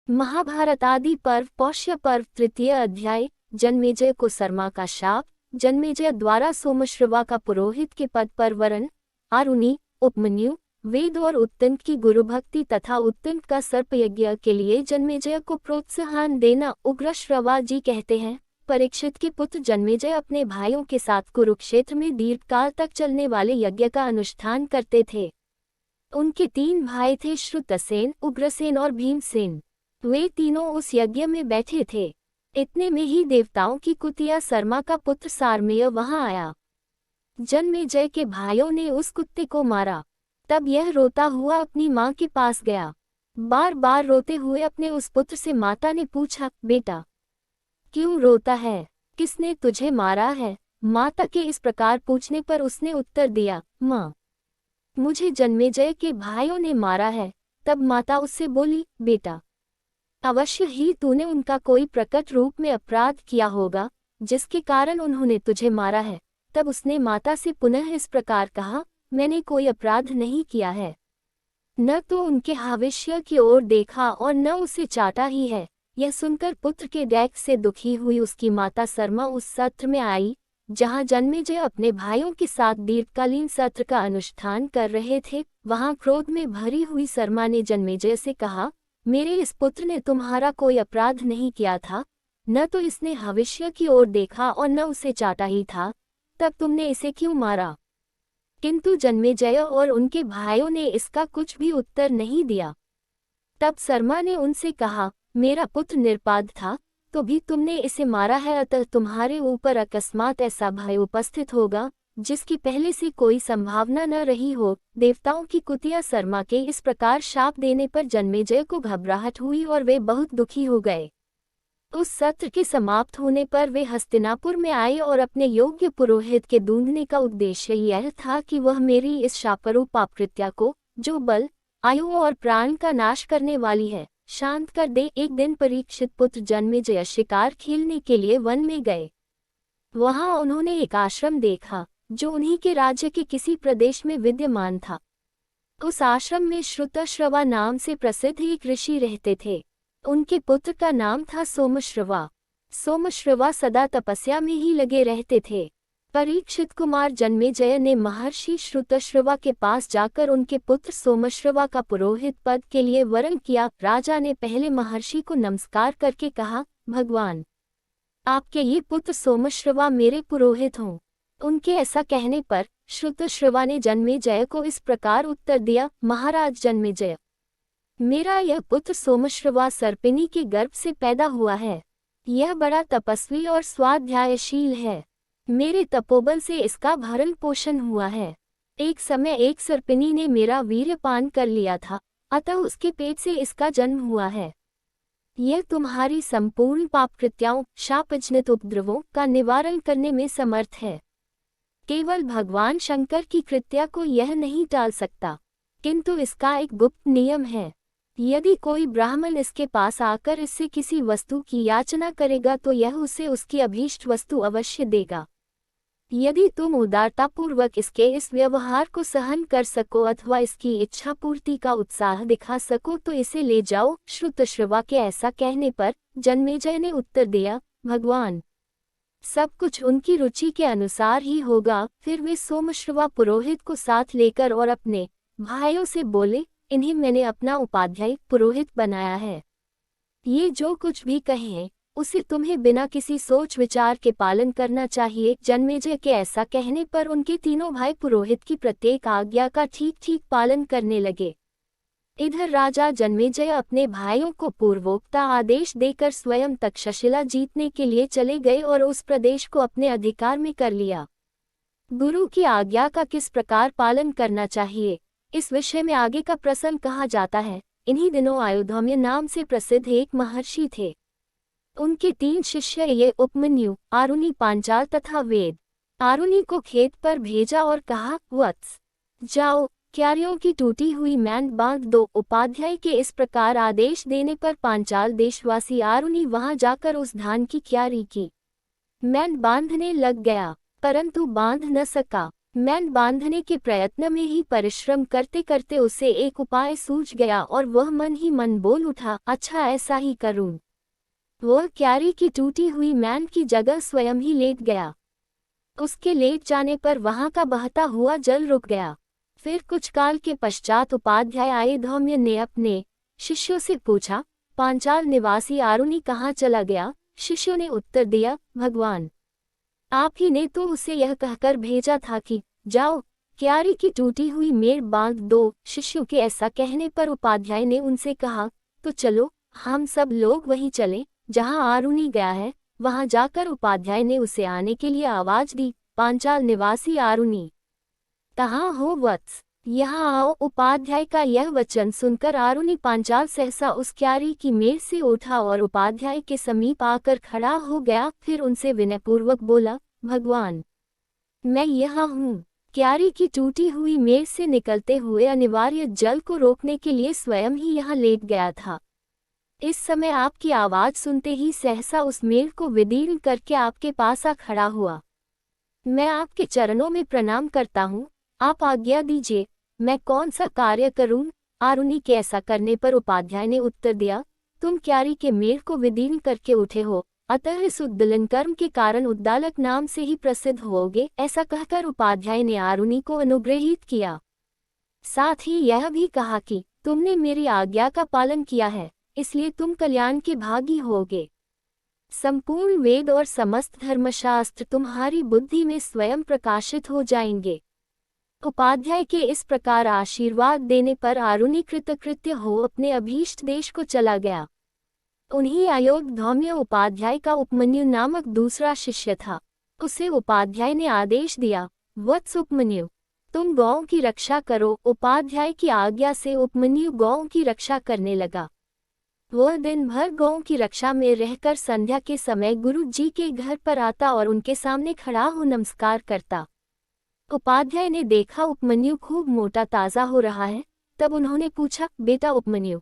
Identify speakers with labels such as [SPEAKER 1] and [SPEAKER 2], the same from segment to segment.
[SPEAKER 1] महाभारत आदि पर्व पौष्य पर्व तृतीय अध्याय। जन्मेजय को सरमा का शाप। जन्मेजय द्वारा सोमश्रवा का पुरोहित के पद पर वरण। आरुणि, उपमन्यु, वेद और उत्तंक की गुरुभक्ति तथा उत्तंक का सर्पयज्ञ के लिए जन्मेजय को प्रोत्साहन देना। उग्रश्रवा जी कहते हैं, परीक्षित के पुत्र जन्मेजय अपने भाइयों के साथ कुरुक्षेत्र में दीर्घकाल तक चलने वाले यज्ञ का अनुष्ठान करते थे। उनके 3 भाई थे, श्रुतसेन, उग्रसेन और भीमसेन। वे तीनों उस यज्ञ में बैठे थे। इतने में ही देवताओं की कुतिया सरमा का पुत्र सारमेय वहां आया। जन्मेजय के भाइयों ने उस कुत्ते को मारा। तब यह रोता हुआ अपनी मां के पास गया। बार बार रोते हुए अपने उस पुत्र से माता ने पूछा, बेटा क्यों रोता है, किसने तुझे मारा है? माता के इस प्रकार पूछने पर उसने उत्तर दिया, मां, मुझे जन्मेजय के भाइयों ने मारा है। तब माता उससे बोली, बेटा अवश्य ही तूने उनका कोई प्रकट रूप में अपराध किया होगा, जिसके कारण उन्होंने तुझे मारा है। तब उसने माता से पुनः इस प्रकार कहा, मैंने कोई अपराध नहीं किया है। न तो उनके हाविष्य की ओर देखा और न उसे चाटा ही है। यह सुनकर पुत्र के डैक से दुखी हुई उसकी माता सरमा उस सत्र में आई, जहां जन्मेजय अपने भाइयों के साथ दीर्घकालीन सत्र का अनुष्ठान कर रहे थे। वहां क्रोध में भरी हुई सरमा ने जन्मेजय से कहा, मेरे इस पुत्र ने तुम्हारा कोई अपराध नहीं किया था, न तो इसने भविष्य की ओर देखा और न उसे चाटा ही था, तब तुमने इसे क्यों मारा? किंतु जन्मेजय और उनके भाइयों ने इसका कुछ भी उत्तर नहीं दिया। तब सरमा ने उनसे कहा, मेरा पुत्र निरपराध था, तो भी तुमने इसे मारा है, अतः तुम्हारे ऊपर अकस्मात ऐसा भय उपस्थित होगा जिसकी पहले से कोई संभावना न रही हो। देवताओं की कुतिया सरमा के इस प्रकार शाप देने पर जन्मेजय को घबराहट हुई और वे बहुत दुखी हो गए। उस सत्र के समाप्त होने पर वे हस्तिनापुर में आए और अपने योग्य पुरोहित के ढूंढने का उद्देश्य यह था कि वह मेरी इस शापरूप पापकृत्या को, जो बल, आयु और प्राण का नाश करने वाली है, शांत कर दे। एक दिन परीक्षित पुत्र जन्मेजय शिकार खेलने के लिए वन में गए। वहां उन्होंने एक आश्रम देखा जो उन्हीं के राज्य के किसी प्रदेश में विद्यमान था। उस आश्रम में श्रुतश्रवा नाम से प्रसिद्ध एक ऋषि रहते थे। उनके पुत्र का नाम था सोमश्रवा। सोमश्रवा सदा तपस्या में ही लगे रहते थे। परीक्षित कुमार जन्मेजय ने महर्षि श्रुतश्रवा के पास जाकर उनके पुत्र सोमश्रवा का पुरोहित पद के लिए वरण किया। राजा ने पहले महर्षि को नमस्कार करके कहा, भगवान, आपके ये पुत्र सोमश्रवा मेरे पुरोहित हों। उनके ऐसा कहने पर श्रुतश्रवा ने जन्मेजय को इस प्रकार उत्तर दिया, महाराज जन्मेजय, मेरा यह पुत्र सोमश्रवा सर्पिनी के गर्भ से पैदा हुआ है। यह बड़ा तपस्वी और स्वाध्यायशील है। मेरे तपोबल से इसका भरण पोषण हुआ है। एक समय एक सर्पिनी ने मेरा वीर्यपान कर लिया था, अतः उसके पेट से इसका जन्म हुआ है। यह तुम्हारी संपूर्ण पापकृत्याओं, शापजनित उपद्रवों का निवारण करने में समर्थ है। केवल भगवान शंकर की कृत्या को यह नहीं टाल सकता, किंतु इसका एक गुप्त नियम है। यदि कोई ब्राह्मण इसके पास आकर इससे किसी वस्तु की याचना करेगा तो यह उसे उसकी अभीष्ट वस्तु अवश्य देगा। यदि तुम उदारतापूर्वक इसके इस व्यवहार को सहन कर सको अथवा इसकी इच्छा पूर्ति का उत्साह दिखा सको तो इसे ले जाओ। श्रुतश्रवा के ऐसा कहने पर जन्मेजय ने उत्तर दिया, भगवान, सब कुछ उनकी रुचि के अनुसार ही होगा। फिर वे सोमश्रवा पुरोहित को साथ लेकर और अपने भाइयों से बोले, इन्हें मैंने अपना उपाध्याय पुरोहित बनाया है। ये जो कुछ भी कहें उसे तुम्हें बिना किसी सोच विचार के पालन करना चाहिए। जन्मेजय के ऐसा कहने पर उनके तीनों भाई पुरोहित की प्रत्येक आज्ञा का ठीक ठीक पालन करने लगे। इधर राजा जन्मेजय अपने भाइयों को पूर्वोक्त आदेश देकर स्वयं तक्षशिला जीतने के लिए चले गए और उस प्रदेश को अपने अधिकार में कर लिया। गुरु की आज्ञा का किस प्रकार पालन करना चाहिए, इस विषय में आगे का प्रसंग कहा जाता है। इन्हीं दिनों आयुधम्य नाम से प्रसिद्ध एक महर्षि थे। उनके 3 शिष्य ये उपमन्यु, आरुणि, पांचाल तथा वेद। आरुणि को खेत पर भेजा और कहा, वत्स, जाओ क्यारियों की टूटी हुई मैंद बांध दो। उपाध्याय के इस प्रकार आदेश देने पर पांचाल देशवासी आरुणि वहां जाकर उस धान की क्यारी की मैंद बांधने लग गया, परंतु बांध न सका। मैन बांधने के प्रयत्न में ही परिश्रम करते करते उसे एक उपाय सूझ गया और वह मन ही मन बोल उठा, अच्छा ऐसा ही करूं। वह क्यारी की टूटी हुई मैन की जगह स्वयं ही लेट गया। उसके लेट जाने पर वहां का बहता हुआ जल रुक गया। फिर कुछ काल के पश्चात उपाध्याय आए। धौम्य ने अपने शिष्यों से पूछा, पांचाल निवासी आरुणि कहाँ चला गया? शिष्यों ने उत्तर दिया, भगवान आप ही ने तो उसे यह कहकर भेजा था कि जाओ क्यारी की टूटी हुई मेड़ बांध दो। शिष्यों के ऐसा कहने पर उपाध्याय ने उनसे कहा, तो चलो हम सब लोग वहीं चलें जहां आरुणि गया है। वहां जाकर उपाध्याय ने उसे आने के लिए आवाज दी, पांचाल निवासी आरुणि कहाँ हो वत्स, यहाँ आओ। उपाध्याय का यह वचन सुनकर आरुणि पांचाल सहसा उस क्यारी की मेड़ से उठा और उपाध्याय के समीप आकर खड़ा हो गया। फिर उनसे विनयपूर्वक बोला, भगवान मैं यहाँ हूँ। क्यारी की टूटी हुई मेड़ से निकलते हुए अनिवार्य जल को रोकने के लिए स्वयं ही यहाँ लेट गया था। इस समय आपकी आवाज सुनते ही सहसा उस मेड़ को विदीर्ण करके आपके पास आ खड़ा हुआ। मैं आपके चरणों में प्रणाम करता हूँ, आप आज्ञा दीजिए मैं कौन सा कार्य करूं? आरुणि के ऐसा करने पर उपाध्याय ने उत्तर दिया, तुम क्यारी के मेड़ को विदीर्ण करके उठे हो, अतः इस उद्दलन कर्म के कारण उद्दालक नाम से ही प्रसिद्ध होगे। ऐसा कहकर उपाध्याय ने आरुणि को अनुग्रहित किया। साथ ही यह भी कहा कि तुमने मेरी आज्ञा का पालन किया है, इसलिए तुम कल्याण के भागी होगे। संपूर्ण वेद और समस्त धर्मशास्त्र तुम्हारी बुद्धि में स्वयं प्रकाशित हो जाएंगे। उपाध्याय के इस प्रकार आशीर्वाद देने पर आरुणि कृतकृत्य हो अपने अभीष्ट देश को चला गया। उन्हीं अयोग्य धौम्य उपाध्याय का उपमन्यु नामक दूसरा शिष्य था। उसे उपाध्याय ने आदेश दिया, वत्स उपमन्यु तुम गौओं की रक्षा करो। उपाध्याय की आज्ञा से उपमन्यु गौओं की रक्षा करने लगा। वह दिन भर गौओं की रक्षा में रहकर संध्या के समय गुरु जी के घर पर आता और उनके सामने खड़ा हो नमस्कार करता। उपाध्याय ने देखा उपमन्यु खूब मोटा ताजा हो रहा है, तब उन्होंने पूछा, बेटा उपमन्यु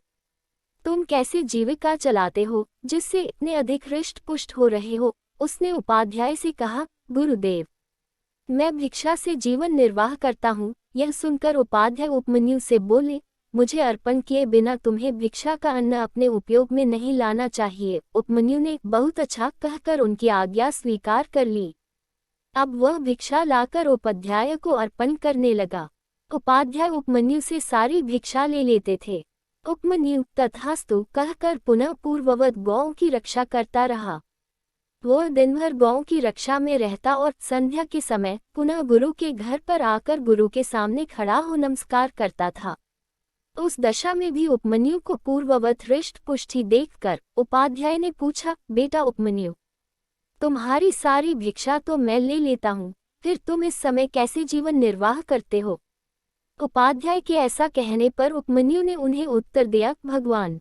[SPEAKER 1] तुम कैसे जीविका चलाते हो जिससे इतने अधिक हृष्ट पुष्ट हो रहे हो? उसने उपाध्याय से कहा, गुरुदेव मैं भिक्षा से जीवन निर्वाह करता हूँ। यह सुनकर उपाध्याय उपमन्यु से बोले, मुझे अर्पण किए बिना तुम्हें भिक्षा का अन्न अपने उपयोग में नहीं लाना चाहिए। उपमन्यु ने बहुत अच्छा कहकर उनकी आज्ञा स्वीकार कर ली। अब वह भिक्षा लाकर उपाध्याय को अर्पण करने लगा। उपाध्याय उपमन्यु से सारी भिक्षा ले लेते थे। उपमन्यु तथास्तु कहकर पुनः पूर्ववत गौओं की रक्षा करता रहा। वह दिन भर गौओं की रक्षा में रहता और संध्या के समय पुनः गुरु के घर पर आकर गुरु के सामने खड़ा हो नमस्कार करता था। उस दशा में भी उपमन्यु को पूर्ववत हृष्ट पुष्टि देखकर उपाध्याय ने पूछा, बेटा उपमन्यु तुम्हारी सारी भिक्षा तो मैं ले लेता हूँ, फिर तुम इस समय कैसे जीवन निर्वाह करते हो? उपाध्याय के ऐसा कहने पर उपमन्यु ने उन्हें उत्तर दिया, भगवान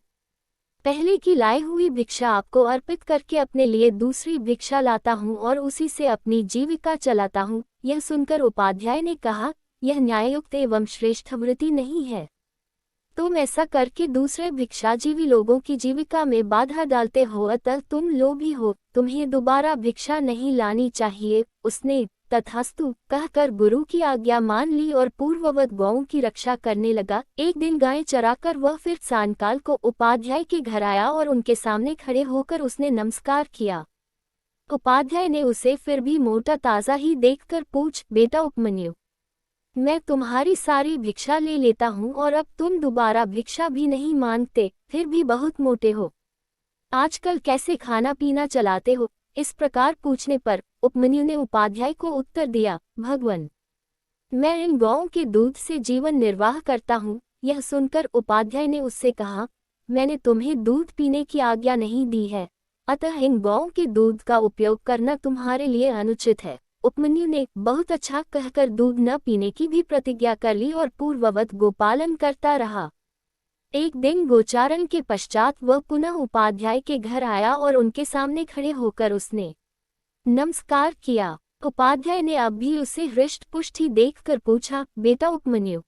[SPEAKER 1] पहले की लाई हुई भिक्षा आपको अर्पित करके अपने लिए दूसरी भिक्षा लाता हूँ और उसी से अपनी जीविका चलाता हूँ। यह सुनकर उपाध्याय ने कहा, यह न्याययुक्त एवं श्रेष्ठ वृत्ति नहीं है। तुम ऐसा करके दूसरे भिक्षाजीवी लोगों की जीविका में बाधा डालते हो, अतः तुम लोभी हो, तुम्हें दोबारा भिक्षा नहीं लानी चाहिए। उसने तथास्तु कहकर गुरु की आज्ञा मान ली और पूर्ववत गौओं की रक्षा करने लगा। एक दिन गायें चराकर वह फिर सायंकाल को उपाध्याय के घर आया और उनके सामने खड़े होकर उसने नमस्कार किया। उपाध्याय ने उसे फिर भी मोटा ताजा ही देखकर पूछ, बेटा उपमन्यु मैं तुम्हारी सारी भिक्षा ले लेता हूँ और अब तुम दोबारा भिक्षा भी नहीं मांगते, फिर भी बहुत मोटे हो। आजकल कैसे खाना पीना चलाते हो? इस प्रकार पूछने पर उपमन्यु ने उपाध्याय को उत्तर दिया, भगवन मैं इन गौओं के दूध से जीवन निर्वाह करता हूँ। यह सुनकर उपाध्याय ने उससे कहा, मैंने तुम्हें दूध पीने की आज्ञा नहीं दी है, अतः इन गौओं के दूध का उपयोग करना तुम्हारे लिए अनुचित है। उपमन्यु ने बहुत अच्छा कहकर दूध न पीने की भी प्रतिज्ञा कर ली और पूर्ववत गोपालन करता रहा। एक दिन गोचारण के पश्चात वह पुनः उपाध्याय के घर आया और उनके सामने खड़े होकर उसने नमस्कार किया। उपाध्याय ने अब भी उसे हृष्ट पुष्ट ही देखकर पूछा, बेटा उपमन्यु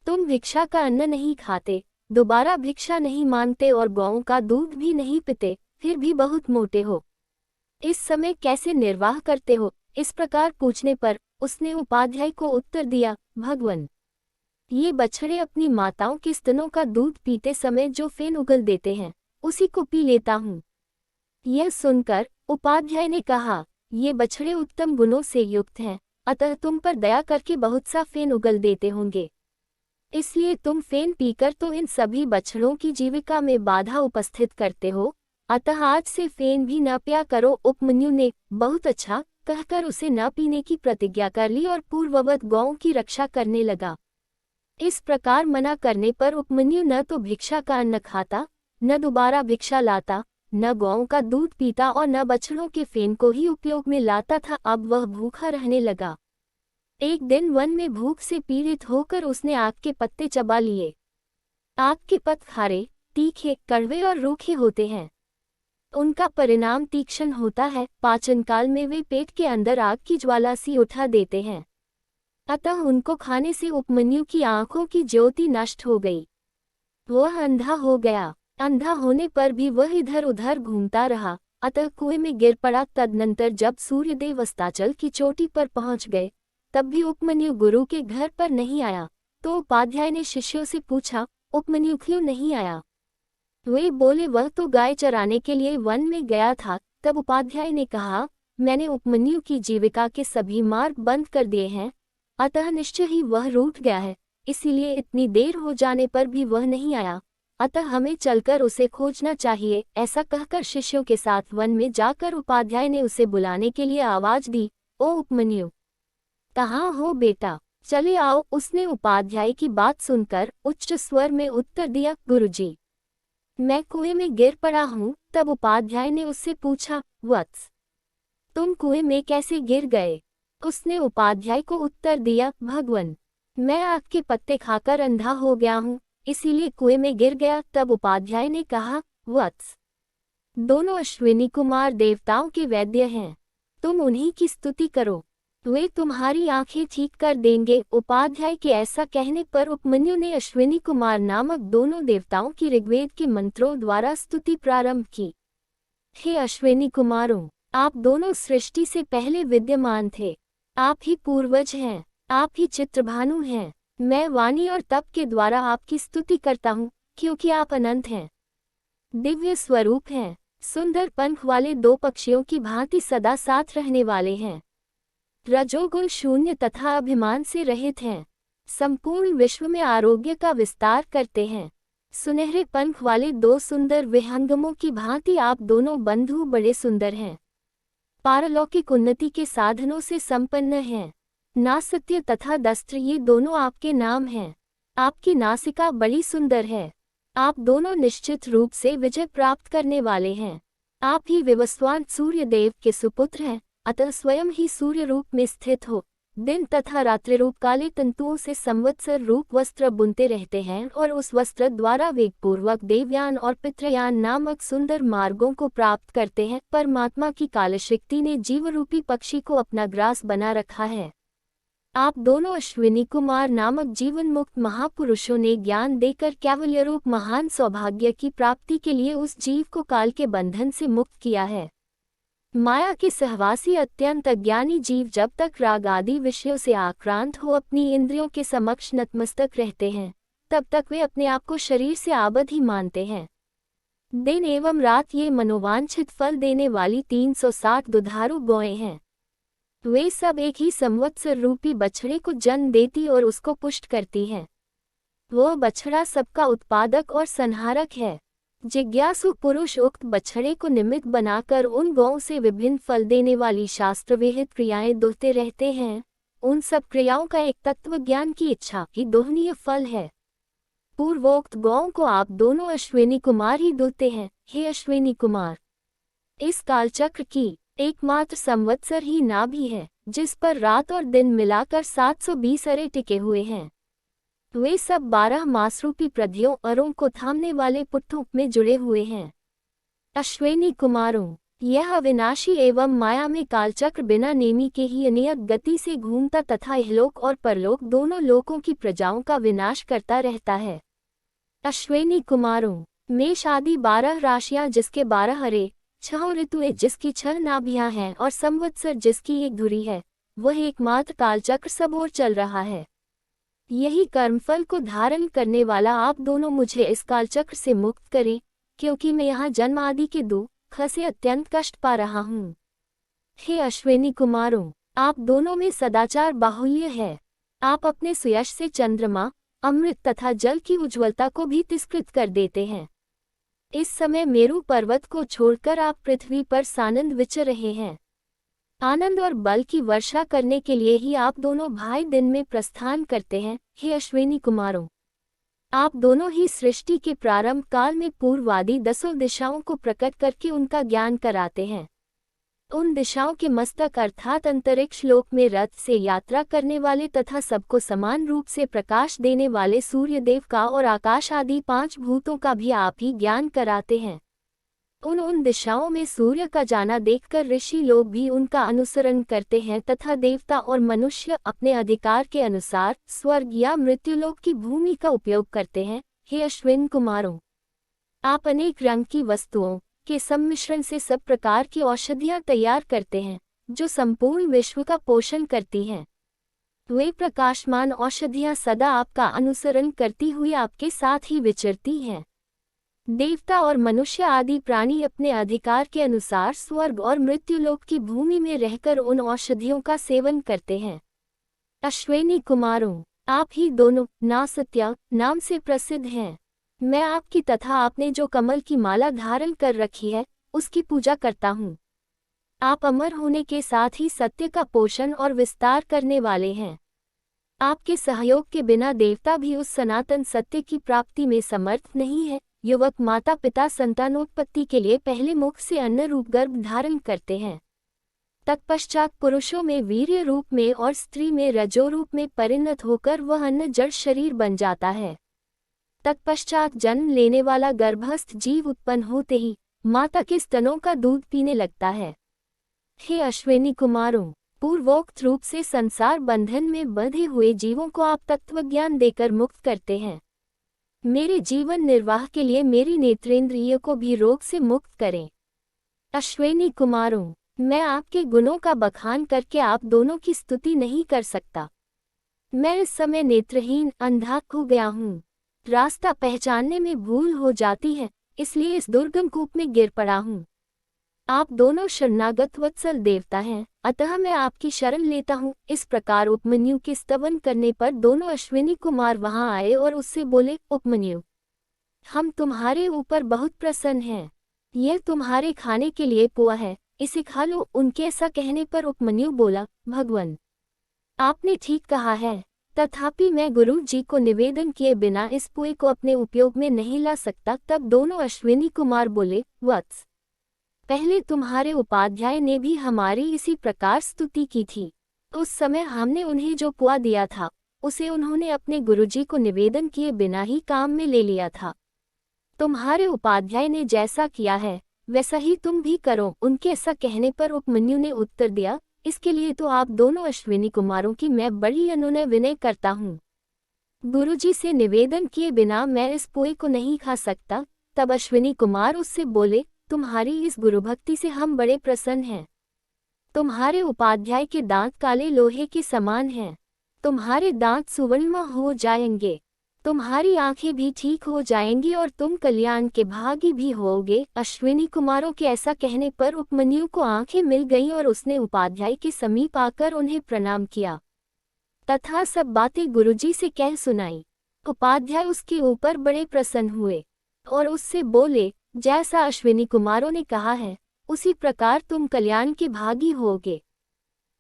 [SPEAKER 1] तुम भिक्षा का अन्न नहीं खाते, दोबारा भिक्षा नहीं मांगते और गौओं का दूध भी नहीं पीते, फिर भी बहुत मोटे हो। इस समय कैसे निर्वाह करते हो? इस प्रकार पूछने पर उसने उपाध्याय को उत्तर दिया, भगवन, ये बछड़े अपनी माताओं के स्तनों का दूध पीते समय जो फेन उगल देते हैं, उसी को पी लेता हूँ। यह सुनकर उपाध्याय ने कहा, ये बछड़े उत्तम गुणों से युक्त हैं, अतः तुम पर दया करके बहुत सा फेन उगल देते होंगे, इसलिए तुम फेन पीकर तो इन सभी बछड़ों की जीविका में बाधा उपस्थित करते हो, अतः आज से फेन भी न पिया करो। उपमन्यु ने बहुत अच्छा कहकर उसे न पीने की प्रतिज्ञा कर ली और पूर्ववत गौओं की रक्षा करने लगा। इस प्रकार मना करने पर उपमन्यु न तो भिक्षा का अन्न खाता, न दोबारा भिक्षा लाता, न गौओं का दूध पीता और न बछड़ों के फेन को ही उपयोग में लाता था। अब वह भूखा रहने लगा। एक दिन वन में भूख से पीड़ित होकर उसने आक के पत्ते चबा लिए। आक के पत्ते खारे, तीखे, कड़वे और रूखे होते हैं। उनका परिणाम तीक्ष्ण होता है। पाचन काल में वे पेट के अंदर आग की ज्वाला सी उठा देते हैं, अतः उनको खाने से उपमन्यु की आंखों की ज्योति नष्ट हो गई। वह अंधा हो गया। अंधा होने पर भी वह इधर उधर घूमता रहा, अतः कुएं में गिर पड़ा। तदनंतर जब सूर्यदेव अस्ताचल की चोटी पर पहुंच गए, तब भी उपमन्यु गुरु के घर पर नहीं आया। तो उपाध्याय ने शिष्यों से पूछा, उपमन्यु क्यों नहीं आया? वे बोले, वह तो गाय चराने के लिए वन में गया था। तब उपाध्याय ने कहा, मैंने उपमन्यु की जीविका के सभी मार्ग बंद कर दिए हैं, अतः निश्चय ही वह रूठ गया है, इसीलिए इतनी देर हो जाने पर भी वह नहीं आया, अतः हमें चलकर उसे खोजना चाहिए। ऐसा कहकर शिष्यों के साथ वन में जाकर उपाध्याय ने उसे बुलाने के लिए आवाज दी, ओ उपमन्यु, कहाँ हो बेटा, चले आओ। उसने उपाध्याय की बात सुनकर उच्च स्वर में उत्तर दिया, गुरुजी, मैं कुएं में गिर पड़ा हूँ। तब उपाध्याय ने उससे पूछा, वत्स, तुम कुएं में कैसे गिर गए? उसने उपाध्याय को उत्तर दिया, भगवन, मैं आक के पत्ते खाकर अंधा हो गया हूँ, इसीलिए कुएं में गिर गया। तब उपाध्याय ने कहा, वत्स, दोनों अश्विनी कुमार देवताओं के वैद्य हैं, तुम उन्हीं की स्तुति करो, वे तुम्हारी आंखें ठीक कर देंगे। उपाध्याय के ऐसा कहने पर उपमन्यु ने अश्विनी कुमार नामक दोनों देवताओं की ऋग्वेद के मंत्रों द्वारा स्तुति प्रारंभ की। हे अश्विनी कुमारों, आप दोनों सृष्टि से पहले विद्यमान थे, आप ही पूर्वज हैं, आप ही चित्रभानु हैं। मैं वाणी और तप के द्वारा आपकी स्तुति करता हूँ, क्योंकि आप अनंत हैं, दिव्य स्वरूप हैं, सुंदर पंख वाले दो पक्षियों की भांति सदा साथ रहने वाले हैं, रजोगुण शून्य तथा अभिमान से रहित हैं, संपूर्ण विश्व में आरोग्य का विस्तार करते हैं, सुनहरे पंख वाले दो सुंदर विहंगमों की भांति आप दोनों बंधु बड़े सुंदर हैं, पारलौकिक उन्नति के साधनों से संपन्न हैं। नासत्य तथा दस्त्र ये दोनों आपके नाम हैं। आपकी नासिका बड़ी सुंदर है। आप दोनों निश्चित रूप से विजय प्राप्त करने वाले हैं। आप ही विवस्वान सूर्यदेव के सुपुत्र हैं, अतः स्वयं ही सूर्य रूप में स्थित हो दिन तथा रात्रि रूप काले तंतुओं से संवत्सर रूप वस्त्र बुनते रहते हैं और उस वस्त्र द्वारा वेगपूर्वक देवयान और पितृयान नामक सुंदर मार्गों को प्राप्त करते हैं। परमात्मा की कालशक्ति ने जीवरूपी पक्षी को अपना ग्रास बना रखा है। आप दोनों अश्विनी कुमार नामक जीवन मुक्त महापुरुषों ने ज्ञान देकर कैवल्य रूप महान सौभाग्य की प्राप्ति के लिए उस जीव को काल के बंधन से मुक्त किया है। माया के सहवासी अत्यंत अज्ञानी जीव जब तक राग आदि विषयों से आक्रांत हो अपनी इंद्रियों के समक्ष नतमस्तक रहते हैं, तब तक वे अपने आप को शरीर से आबद्ध ही मानते हैं। दिन एवं रात ये मनोवांछित फल देने वाली 360 दुधारू गौएं हैं। वे सब एक ही संवत्सर रूपी बछड़े को जन्म देती और उसको पुष्ट करती हैं। वह बछड़ा सबका उत्पादक और संहारक है। जिज्ञासु पुरुष उक्त बछड़े को निमित्त बनाकर उन गौओं से विभिन्न फल देने वाली शास्त्र विहित क्रियाएं दोहते रहते हैं। उन सब क्रियाओं का एक तत्व ज्ञान की इच्छा ही दोहनीय फल है। पूर्वोक्त गौओं को आप दोनों अश्विनी कुमार ही दोहते हैं। हे अश्विनी कुमार, इस कालचक्र की एकमात्र संवत्सर ही नाभि है, जिस पर रात और दिन मिलाकर 720 अरे टिके हुए हैं। वे सब 12 मासरूपी प्रधियों अरों को थामने वाले पुट्ठों में जुड़े हुए हैं। अश्विनी कुमारों, यह अविनाशी एवं माया में कालचक्र बिना नेमी के ही अनियत गति से घूमता तथा इहलोक और परलोक दोनों लोकों की प्रजाओं का विनाश करता रहता है। अश्विनी कुमारों, मेष आदि 12 राशियां जिसके 12 अरे, 6 ऋतुएं जिसकी 6 नाभियां हैं और संवत्सर जिसकी एक धुरी है, वह एकमात्र कालचक्र सब ओर चल रहा है। यही कर्मफल को धारण करने वाला आप दोनों मुझे इस कालचक्र से मुक्त करें, क्योंकि मैं यहाँ जन्म आदि के दुख से अत्यंत कष्ट पा रहा हूँ। हे अश्विनी कुमारों, आप दोनों में सदाचार बाहुल्य है। आप अपने सुयश से चंद्रमा, अमृत तथा जल की उज्ज्वलता को भी तिरस्कृत कर देते हैं। इस समय मेरु पर्वत को छोड़कर आप पृथ्वी पर सानंद विचर रहे हैं। आनंद और बल की वर्षा करने के लिए ही आप दोनों भाई दिन में प्रस्थान करते हैं। हे अश्विनी कुमारों, आप दोनों ही सृष्टि के प्रारंभ काल में पूर्वादि 10 दिशाओं को प्रकट करके उनका ज्ञान कराते हैं। उन दिशाओं के मस्तक अर्थात अंतरिक्ष लोक में रथ से यात्रा करने वाले तथा सबको समान रूप से प्रकाश देने वाले सूर्यदेव का और आकाश आदि 5 भूतों का भी आप ही ज्ञान कराते हैं। उन दिशाओं में सूर्य का जाना देखकर ऋषि लोग भी उनका अनुसरण करते हैं तथा देवता और मनुष्य अपने अधिकार के अनुसार स्वर्ग या मृत्युलोक की भूमि का उपयोग करते हैं। हे अश्विन कुमारों, आप अनेक रंग की वस्तुओं के सम्मिश्रण से सब प्रकार की औषधियां तैयार करते हैं, जो संपूर्ण विश्व का पोषण करती हैं। वे प्रकाशमान औषधियां सदा आपका अनुसरण करती हुई आपके साथ ही विचरती हैं। देवता और मनुष्य आदि प्राणी अपने अधिकार के अनुसार स्वर्ग और मृत्युलोक की भूमि में रहकर उन औषधियों का सेवन करते हैं। अश्विनी कुमारों, आप ही दोनों नासत्या नाम से प्रसिद्ध हैं। मैं आपकी तथा आपने जो कमल की माला धारण कर रखी है उसकी पूजा करता हूँ। आप अमर होने के साथ ही सत्य का पोषण और विस्तार करने वाले हैं। आपके सहयोग के बिना देवता भी उस सनातन सत्य की प्राप्ति में समर्थ नहीं है। युवक माता पिता संतानोत्पत्ति के लिए पहले मुख से अन्न रूप गर्भ धारण करते हैं। तत्पश्चात पुरुषों में वीर्य रूप में और स्त्री में रजो रूप में परिणत होकर वह अन्न जड़ शरीर बन जाता है। तत्पश्चात जन्म लेने वाला गर्भस्थ जीव उत्पन्न होते ही माता के स्तनों का दूध पीने लगता है। हे अश्विनी कुमारों, पूर्वोक्त रूप से संसार बंधन में बंधे हुए जीवों को आप तत्वज्ञान देकर मुक्त करते हैं। मेरे जीवन निर्वाह के लिए मेरी नेत्रेंद्रिय को भी रोग से मुक्त करें। अश्विनी कुमारों, मैं आपके गुणों का बखान करके आप दोनों की स्तुति नहीं कर सकता। मैं इस समय नेत्रहीन अंधा हो गया हूँ। रास्ता पहचानने में भूल हो जाती है, इसलिए इस दुर्गम कूप में गिर पड़ा हूँ। आप दोनों शरणागत वत्सल देवता हैं, अतः मैं आपकी शरण लेता हूँ। इस प्रकार उपमन्यु के स्तवन करने पर दोनों अश्विनी कुमार वहां आए और उससे बोले, उपमन्यु, हम तुम्हारे ऊपर बहुत प्रसन्न हैं। यह तुम्हारे खाने के लिए पुआ है, इसे खा लो। उनके ऐसा कहने पर उपमन्यु बोला, भगवान, आपने ठीक कहा है, तथापि मैं गुरु जी को निवेदन किए बिना इस पुए को अपने उपयोग में नहीं ला सकता। तब दोनों अश्विनी कुमार बोले, वत्स, पहले तुम्हारे उपाध्याय ने भी हमारी इसी प्रकार स्तुति की थी। उस समय हमने उन्हें जो पुआ दिया था उसे उन्होंने अपने गुरुजी को निवेदन किए बिना ही काम में ले लिया था। तुम्हारे उपाध्याय ने जैसा किया है वैसा ही तुम भी करो। उनके ऐसा कहने पर उपमन्यु ने उत्तर दिया, इसके लिए तो आप दोनों अश्विनी कुमारों की मैं बड़ी अनुनय विनय करता हूँ। गुरुजी से निवेदन किए बिना मैं इस पुए को नहीं खा सकता। तब अश्विनी कुमार उससे बोले, तुम्हारी इस गुरुभक्ति से हम बड़े प्रसन्न हैं। तुम्हारे उपाध्याय के दांत काले लोहे के समान हैं। तुम्हारे दांत सुवर्णमय हो जाएंगे। तुम्हारी आंखें भी ठीक हो जाएंगी और तुम कल्याण के भागी भी होगे। अश्विनी कुमारों के ऐसा कहने पर उपमन्यु को आंखें मिल गईं और उसने उपाध्याय के समीप आकर उन्हें प्रणाम किया तथा सब बातें गुरुजी से कह सुनाई। उपाध्याय उसके ऊपर बड़े प्रसन्न हुए और उससे बोले, जैसा अश्विनी कुमारों ने कहा है उसी प्रकार तुम कल्याण के भागी होगे।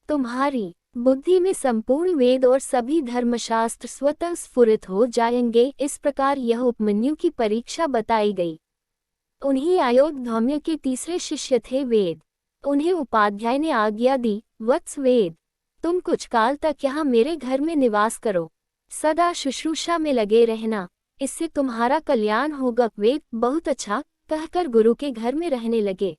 [SPEAKER 1] तुम्हारी बुद्धि में संपूर्ण वेद और सभी धर्मशास्त्र स्वतः स्फुरित हो जाएंगे। इस प्रकार यह उपमन्यु की परीक्षा बताई गई। उन्हीं आयोगधौम्य के तीसरे शिष्य थे वेद। उन्हें उपाध्याय ने आज्ञा दी, वत्स वेद, तुम कुछ काल तक यहाँ मेरे घर में निवास करो, सदा शुश्रूषा में लगे रहना, इससे तुम्हारा कल्याण होगा। वेद बहुत अच्छा कहकर गुरु के घर में रहने लगे।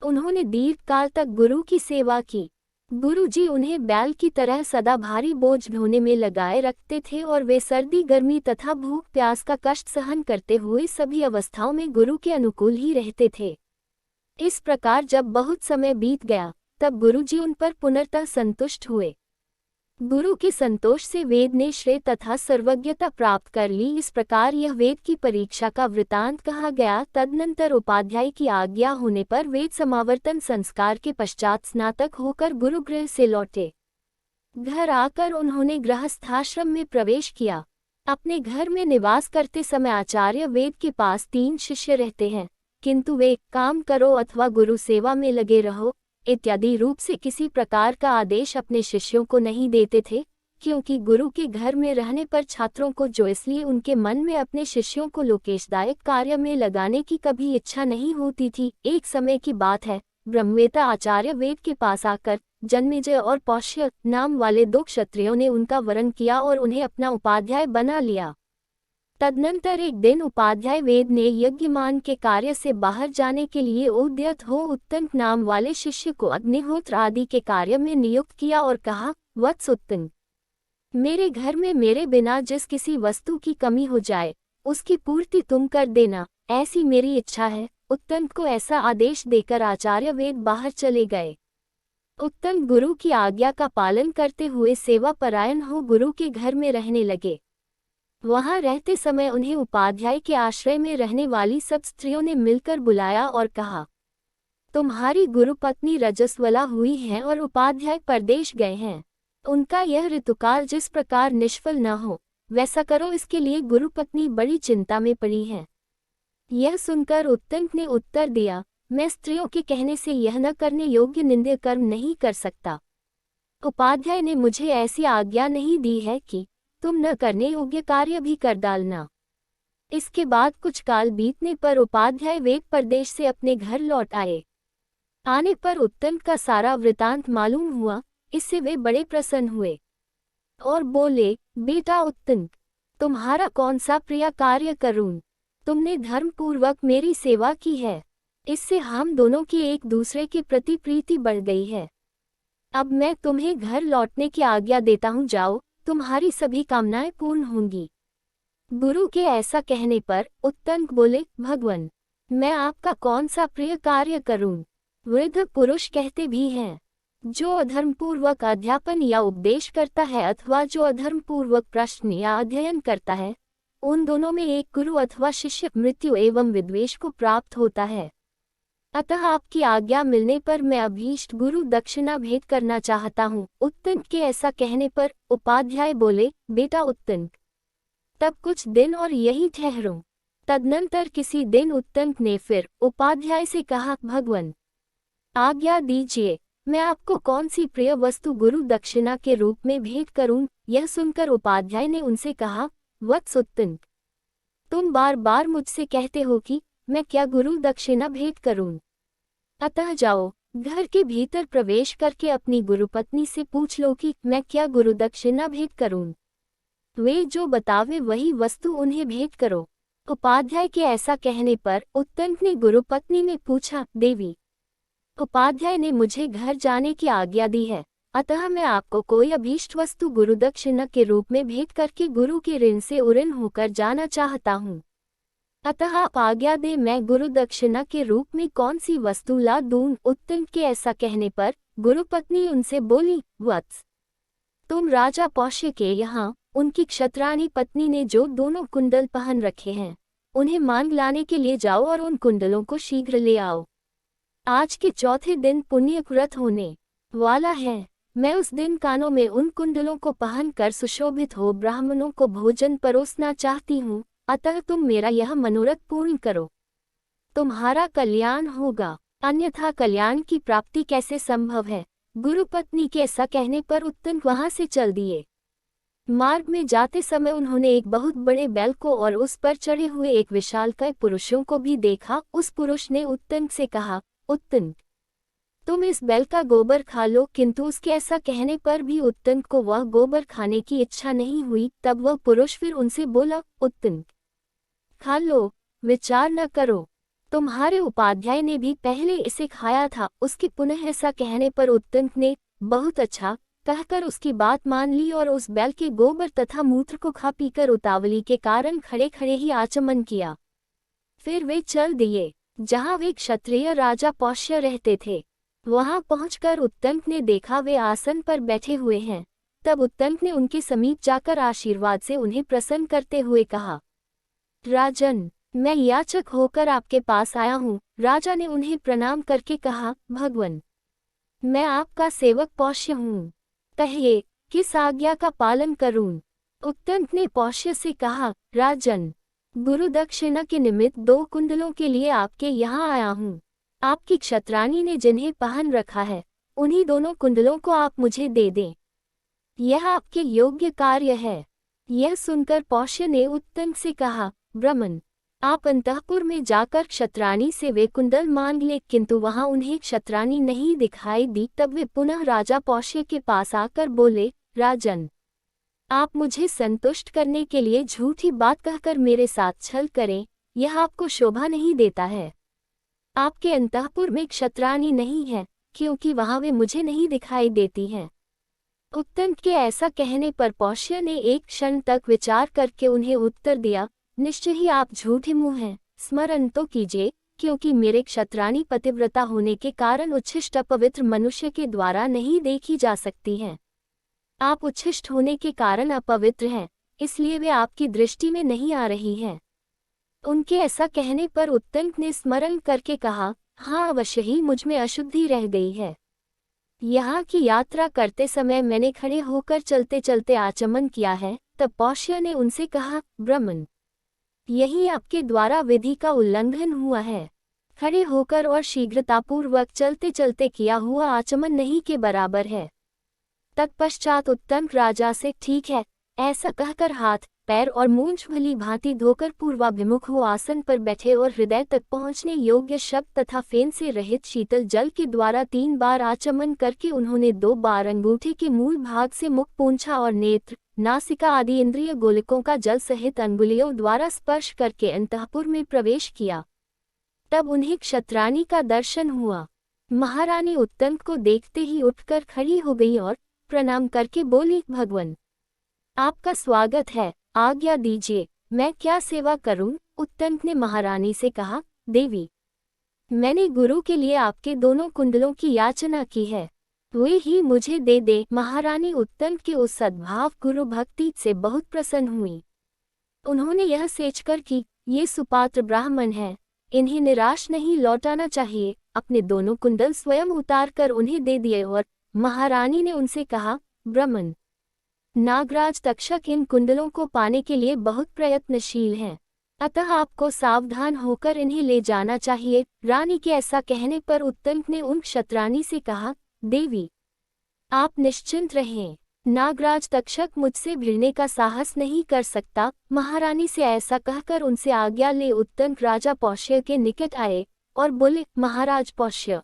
[SPEAKER 1] उन्होंने दीर्घ काल तक गुरु की सेवा की। गुरुजी उन्हें बैल की तरह सदा भारी बोझ ढोने में लगाए रखते थे और वे सर्दी गर्मी तथा भूख प्यास का कष्ट सहन करते हुए सभी अवस्थाओं में गुरु के अनुकूल ही रहते थे। इस प्रकार जब बहुत समय बीत गया तब गुरुजी उन पर पुनर्तः संतुष्ट हुए। गुरु के संतोष से वेद ने श्रेय तथा सर्वज्ञता प्राप्त कर ली। इस प्रकार यह वेद की परीक्षा का वृतांत कहा गया। तदनंतर उपाध्याय की आज्ञा होने पर वेद समावर्तन संस्कार के पश्चात स्नातक होकर गुरुगृह से लौटे। घर आकर उन्होंने गृहस्थाश्रम में प्रवेश किया। अपने घर में निवास करते समय आचार्य वेद के पास 3 शिष्य रहते हैं, किंतु वे काम करो अथवा गुरु सेवा में लगे रहो इत्यादि रूप से किसी प्रकार का आदेश अपने शिष्यों को नहीं देते थे, क्योंकि गुरु के घर में रहने पर छात्रों को जो इसलिए उनके मन में अपने शिष्यों को लोकेशदायक कार्य में लगाने की कभी इच्छा नहीं होती थी। एक समय की बात है, ब्रह्मवेता आचार्य वेद के पास आकर जन्मेजय और पौष्य नाम वाले 2 क्षत्रियों ने उनका वरण किया और उन्हें अपना उपाध्याय बना लिया। तदनंतर एक दिन उपाध्याय वेद ने यज्ञमान के कार्य से बाहर जाने के लिए उद्यत हो उत्तंक नाम वाले शिष्य को अग्निहोत्र आदि के कार्य में नियुक्त किया और कहा, वत्स उत्तंक, मेरे घर में मेरे बिना जिस किसी वस्तु की कमी हो जाए उसकी पूर्ति तुम कर देना, ऐसी मेरी इच्छा है। उत्तंक को ऐसा आदेश देकर आचार्य वेद बाहर चले गए। उत्तंक गुरु की आज्ञा का पालन करते हुए सेवा परायण हो गुरु के घर में रहने लगे। वहां रहते समय उन्हें उपाध्याय के आश्रय में रहने वाली सब स्त्रियों ने मिलकर बुलाया और कहा, तुम्हारी गुरुपत्नी रजस्वला हुई है और उपाध्याय परदेश गए हैं। उनका यह ऋतुकाल जिस प्रकार निष्फल न हो वैसा करो, इसके लिए गुरुपत्नी बड़ी चिंता में पड़ी है। यह सुनकर उत्तंक ने उत्तर दिया, मैं स्त्रियों के कहने से यह न करने योग्य निंद्य कर्म नहीं कर सकता। उपाध्याय ने मुझे ऐसी आज्ञा नहीं दी है कि तुम न करने योग्य कार्य भी कर डालना। इसके बाद कुछ काल बीतने पर उपाध्याय वेद प्रदेश से अपने घर लौट आए। आने पर उत्तंक का सारा वृतांत मालूम हुआ। इससे वे बड़े प्रसन्न हुए और बोले, बेटा उत्तंक, तुम्हारा कौन सा प्रिय कार्य करूं? तुमने धर्मपूर्वक मेरी सेवा की है, इससे हम दोनों की एक दूसरे के प्रति प्रीति बढ़ गई है। अब मैं तुम्हें घर लौटने की आज्ञा देता हूँ, जाओ, तुम्हारी सभी कामनाएं पूर्ण होंगी। गुरु के ऐसा कहने पर उत्तंक बोले, भगवान, मैं आपका कौन सा प्रिय कार्य करूं? वृद्ध पुरुष कहते भी हैं, जो अधर्मपूर्वक अध्यापन या उपदेश करता है अथवा जो अधर्मपूर्वक प्रश्न या अध्ययन करता है, उन दोनों में एक गुरु अथवा शिष्य मृत्यु एवं विद्वेष को प्राप्त होता है। अतः आपकी आज्ञा मिलने पर मैं अभीष्ट गुरु दक्षिणा भेंट करना चाहता हूँ। उत्तंक के ऐसा कहने पर उपाध्याय बोले, बेटा उत्तंक, तब कुछ दिन और यही ठहरो। तदनंतर किसी दिन उत्तंक ने फिर उपाध्याय से कहा, भगवान, आज्ञा दीजिए, मैं आपको कौन सी प्रिय वस्तु गुरु दक्षिणा के रूप में भेंट करूं? यह सुनकर उपाध्याय ने उनसे कहा, वत्स उत्तंक, तुम बार बार मुझसे कहते हो कि मैं क्या गुरु दक्षिणा भेंट करूं? अतः जाओ, घर के भीतर प्रवेश करके अपनी गुरुपत्नी से पूछ लो कि मैं क्या गुरु दक्षिणा भेंट करूं। वे जो बतावे वही वस्तु उन्हें भेंट करो। उपाध्याय के ऐसा कहने पर उत्तंक ने गुरुपत्नी में पूछा, देवी, उपाध्याय ने मुझे घर जाने की आज्ञा दी है, अतः मैं आपको कोई अभीष्ट वस्तु गुरु दक्षिणा के रूप में भेंट करके गुरु के ऋण से उऋण होकर जाना चाहता हूँ। अतः आप आज्ञा दे, मैं गुरु दक्षिणा के रूप में कौन सी वस्तु ला दूं? उत्तंक के ऐसा कहने पर गुरुपत्नी उनसे बोली, वत्स, तुम राजा पौष्य के यहाँ उनकी क्षत्राणी पत्नी ने जो दोनों कुंडल पहन रखे हैं उन्हें मांग लाने के लिए जाओ और उन कुंडलों को शीघ्र ले आओ। आज के चौथे दिन पुण्य व्रत होने वाला है। मैं उस दिन कानों में उन कुंडलों को पहनकर सुशोभित हो ब्राह्मणों को भोजन परोसना चाहती हूँ, अतः तुम मेरा यह मनोरथ पूर्ण करो, तुम्हारा कल्याण होगा, अन्यथा कल्याण की प्राप्ति कैसे संभव है? गुरुपत्नी के ऐसा कहने पर उत्तंक वहां से चल दिए। मार्ग में जाते समय उन्होंने एक बहुत बड़े बैल को और उस पर चढ़े हुए एक विशालकाय पुरुषों को भी देखा। उस पुरुष ने उत्तंक से कहा, उत्तंक, तुम इस बैल का गोबर खा लो। किंतु उसके ऐसा कहने पर भी उत्तंक को वह गोबर खाने की इच्छा नहीं हुई। तब वह पुरुष फिर उनसे बोला, उत्तंक, खा लो, विचार न करो, तुम्हारे उपाध्याय ने भी पहले इसे खाया था। उसके पुनः ऐसा कहने पर उत्तंक ने बहुत अच्छा कहकर उसकी बात मान ली और उस बैल के गोबर तथा मूत्र को खा पीकर उतावली के कारण खड़े खड़े ही आचमन किया। फिर वे चल दिए जहाँ वे क्षत्रिय राजा पौष्य रहते थे। वहां पहुंचकर उत्तंक ने देखा वे आसन पर बैठे हुए हैं। तब उत्तंक ने उनके समीप जाकर आशीर्वाद से उन्हें प्रसन्न करते हुए कहा, राजन, मैं याचक होकर आपके पास आया हूँ। राजा ने उन्हें प्रणाम करके कहा, भगवन, मैं आपका सेवक पौष्य हूँ। कहिए, किस आज्ञा का पालन करूं? उत्तंक ने पौष्य से कहा, राजन, गुरु दक्षिणा के निमित्त 2 कुंडलों के लिए आपके यहाँ आया हूँ। आपकी क्षत्राणी ने जिन्हें पहन रखा है, उन्हीं दोनों कुंडलों को आप मुझे दे दें। यह आपके योग्य कार्य है। यह सुनकर पौष्य ने उत्तंक से कहा, ब्रह्मन, आप अंतःपुर में जाकर क्षत्राणी से वे कुंडल मांग ले। किंतु वहां उन्हें क्षत्राणी नहीं दिखाई दी। तब वे पुनः राजा पौष्य के पास आकर बोले, राजन, आप मुझे संतुष्ट करने के लिए झूठी बात कहकर मेरे साथ छल करें, यह आपको शोभा नहीं देता है। आपके अंतःपुर में क्षत्राणी नहीं है, क्योंकि वहां वे मुझे नहीं दिखाई देती हैं। उत्तंक के ऐसा कहने पर पौष्य ने एक क्षण तक विचार करके उन्हें उत्तर दिया, निश्चय ही आप झूठे मुंह हैं। स्मरण तो कीजिए, क्योंकि मेरे क्षत्राणी पतिव्रता होने के कारण उच्छिष्ट अपवित्र मनुष्य के द्वारा नहीं देखी जा सकती हैं। आप उच्छिष्ट होने के कारण अपवित्र हैं, इसलिए वे आपकी दृष्टि में नहीं आ रही हैं। उनके ऐसा कहने पर उत्तंक ने स्मरण करके कहा, हाँ, अवश्य ही मुझ में अशुद्धि रह गई है। यहाँ की यात्रा करते समय मैंने खड़े होकर चलते चलते आचमन किया है। तब पौष्य ने उनसे कहा, ब्रह्मन, यही आपके द्वारा विधि का उल्लंघन हुआ है। खड़े होकर और शीघ्रतापूर्वक चलते चलते किया हुआ आचमन नहीं के बराबर है। तत्पश्चात उत्तंक राजा से, ठीक है, ऐसा कहकर हाथ, पैर और मूंछ भली भांति धोकर पूर्वाभिमुख हो आसन पर बैठे और हृदय तक पहुँचने योग्य शब्द तथा फेन से रहित शीतल जल के द्वारा 3 बार आचमन करके उन्होंने 2 बार अंगूठे के मूल भाग से मुख, पूंछा और नेत्र, नासिका आदि इंद्रिय गोलकों का जल सहित अंगुलियों द्वारा स्पर्श करके अंतःपुर में प्रवेश किया। तब उन्हें क्षत्राणी का दर्शन हुआ। महारानी उत्तंक को देखते ही उठकर खड़ी हो गई और प्रणाम करके बोली, भगवन, आपका स्वागत है, आज्ञा दीजिए, मैं क्या सेवा करूं? उत्तंक ने महारानी से कहा, देवी, मैंने गुरु के लिए आपके दोनों कुंडलों की याचना की है, वे ही मुझे दे दे। महारानी उत्तंक के उस सद्भाव गुरु भक्ति से बहुत प्रसन्न हुई। उन्होंने यह सोचकर कि ये सुपात्र ब्राह्मण हैं, इन्हें निराश नहीं लौटाना चाहिए, अपने दोनों कुंडल स्वयं उतार कर उन्हें दे दिए और महारानी ने उनसे कहा, ब्रह्मन, नागराज तक्षक इन कुंडलों को पाने के लिए बहुत प्रयत्नशील हैं, अतः आपको सावधान होकर इन्हें ले जाना चाहिए। रानी के ऐसा कहने पर उत्तंक ने उन क्षत्राणी से कहा, देवी, आप निश्चिंत रहें, नागराज तक्षक मुझसे भिड़ने का साहस नहीं कर सकता। महारानी से ऐसा कहकर उनसे आज्ञा ले उत्तंक राजा पौष्य के निकट आए और बोले, महाराज पौष्य,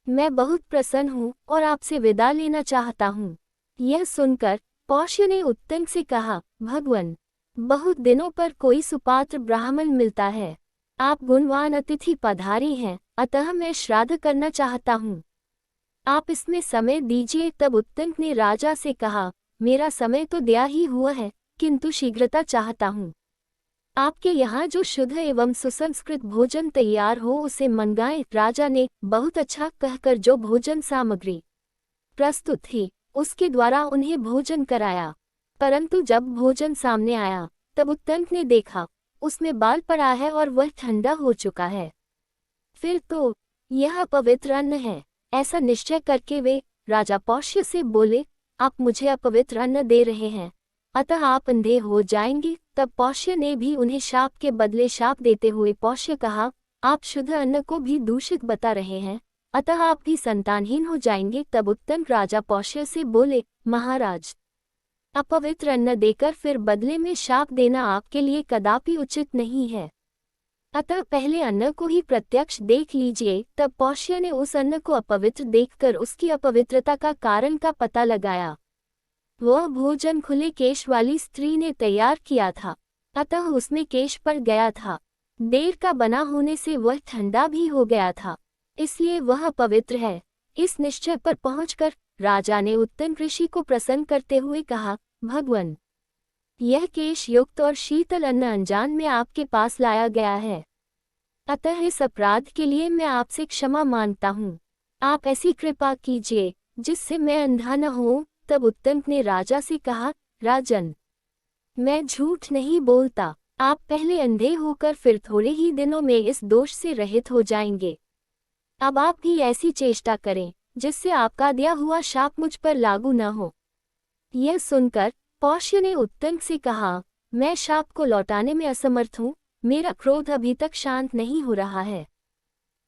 [SPEAKER 1] मैं बहुत प्रसन्न हूँ और आपसे विदा लेना चाहता हूँ। यह सुनकर पौष्य ने उत्तंक से कहा, भगवन, बहुत दिनों पर कोई सुपात्र ब्राह्मण मिलता है, आप गुणवान अतिथि पधारी हैं, अतः मैं श्राद्ध करना चाहता हूँ, आप इसमें समय दीजिए। तब उत्तंक ने राजा से कहा, मेरा समय तो दिया ही हुआ है, किंतु शीघ्रता चाहता हूँ। आपके यहाँ जो शुद्ध एवं सुसंस्कृत भोजन तैयार हो उसे मंगाएं। राजा ने बहुत अच्छा कहकर जो भोजन सामग्री प्रस्तुत थी उसके द्वारा उन्हें भोजन कराया। परंतु जब भोजन सामने आया तब उत्तंक ने देखा उसमें बाल पड़ा है और वह ठंडा हो चुका है। फिर तो यह अपवित्र अन्न है, ऐसा निश्चय करके वे राजा पौष्य से बोले, आप मुझे अपवित्र अन्न दे रहे हैं, अतः आप अंधे हो जाएंगे। तब पौष्य ने भी उन्हें शाप के बदले शाप देते हुए पौष्य कहा, आप शुद्ध अन्न को भी दूषित बता रहे हैं, अतः आप भी संतानहीन हो जाएंगे। तब उत्तंक राजा पौष्य से बोले, महाराज, अपवित्र अन्न देकर फिर बदले में शाप देना आपके लिए कदापि उचित नहीं है, अतः पहले अन्न को ही प्रत्यक्ष देख लीजिए। तब पौष्य ने उस अन्न को अपवित्र देखकर उसकी अपवित्रता का कारण का पता लगाया। वह भोजन खुले केश वाली स्त्री ने तैयार किया था, अतः उसमें केश पड़ गया था। देर का बना होने से वह ठंडा भी हो गया था, इसलिए वह अपवित्र है। इस निश्चय पर पहुंचकर राजा ने उत्तंक ऋषि को प्रसन्न करते हुए कहा, भगवन, यह केश युक्त और शीतल अन्न अनजान में आपके पास लाया गया है, अतः इस अपराध के लिए मैं आपसे क्षमा मांगता हूँ। आप ऐसी कृपा कीजिए जिससे मैं अंधा न हूँ। तब उत्तंक ने राजा से कहा, राजन, मैं झूठ नहीं बोलता। आप पहले अंधे होकर फिर थोड़े ही दिनों में इस दोष से रहित हो जाएंगे। अब आप भी ऐसी चेष्टा करें जिससे आपका दिया हुआ शाप मुझ पर लागू न हो। यह सुनकर पौष्य ने उत्तंक से कहा, मैं शाप को लौटाने में असमर्थ हूँ। मेरा क्रोध अभी तक शांत नहीं हो रहा है।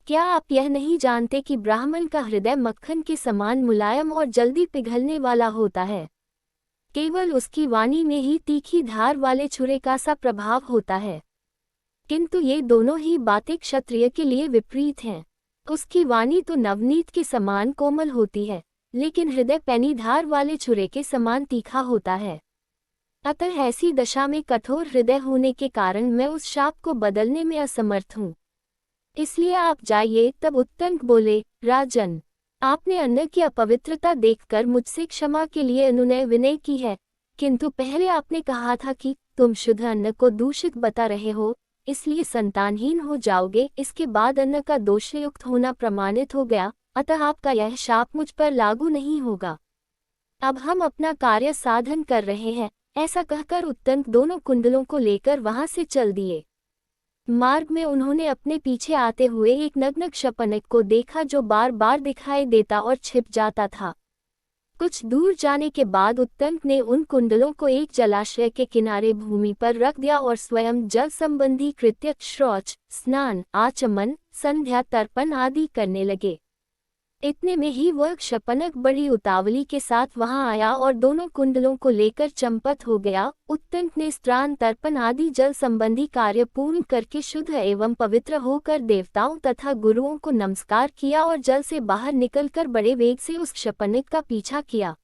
[SPEAKER 1] क्या आप यह नहीं जानते कि ब्राह्मण का हृदय मक्खन के समान मुलायम और जल्दी पिघलने वाला होता है? केवल उसकी वाणी में ही तीखी धार वाले छुरे का सा प्रभाव होता है। किंतु ये दोनों ही बातें क्षत्रिय के लिए विपरीत हैं। उसकी वाणी तो नवनीत के समान कोमल होती है, लेकिन हृदय पैनी धार वाले छुरे के समान तीखा होता है। अतः ऐसी दशा में कठोर हृदय होने के कारण मैं उस शाप को बदलने में असमर्थ हूँ। इसलिए आप जाइए। तब उत्तंक बोले, राजन, आपने अन्न की अपवित्रता देखकर मुझसे क्षमा के लिए अनुनय विनय की है, किंतु पहले आपने कहा था कि तुम शुद्ध अन्न को दूषित बता रहे हो, इसलिए संतानहीन हो जाओगे। इसके बाद अन्न का दोषयुक्त होना प्रमाणित हो गया, अतः आपका यह शाप मुझ पर लागू नहीं होगा। अब हम अपना कार्य साधन कर रहे हैं। ऐसा कहकर उत्तंक दोनों कुंडलों को लेकर वहां से चल दिए। मार्ग में उन्होंने अपने पीछे आते हुए एक नग्न क्षपनक को देखा जो बार बार दिखाई देता और छिप जाता था। कुछ दूर जाने के बाद उत्तंक ने उन कुंडलों को एक जलाशय के किनारे भूमि पर रख दिया और स्वयं जल संबंधी कृत्य शौच, स्नान, आचमन, संध्या तर्पण आदि करने लगे। इतने में ही वह क्षपनक बड़ी उतावली के साथ वहां आया और दोनों कुंडलों को लेकर चंपत हो गया। उत्तंक ने स्नान तर्पण आदि जल संबंधी कार्य पूर्ण करके शुद्ध एवं पवित्र होकर देवताओं तथा गुरुओं को नमस्कार किया और जल से बाहर निकलकर बड़े वेग से उस क्षपनक का पीछा किया।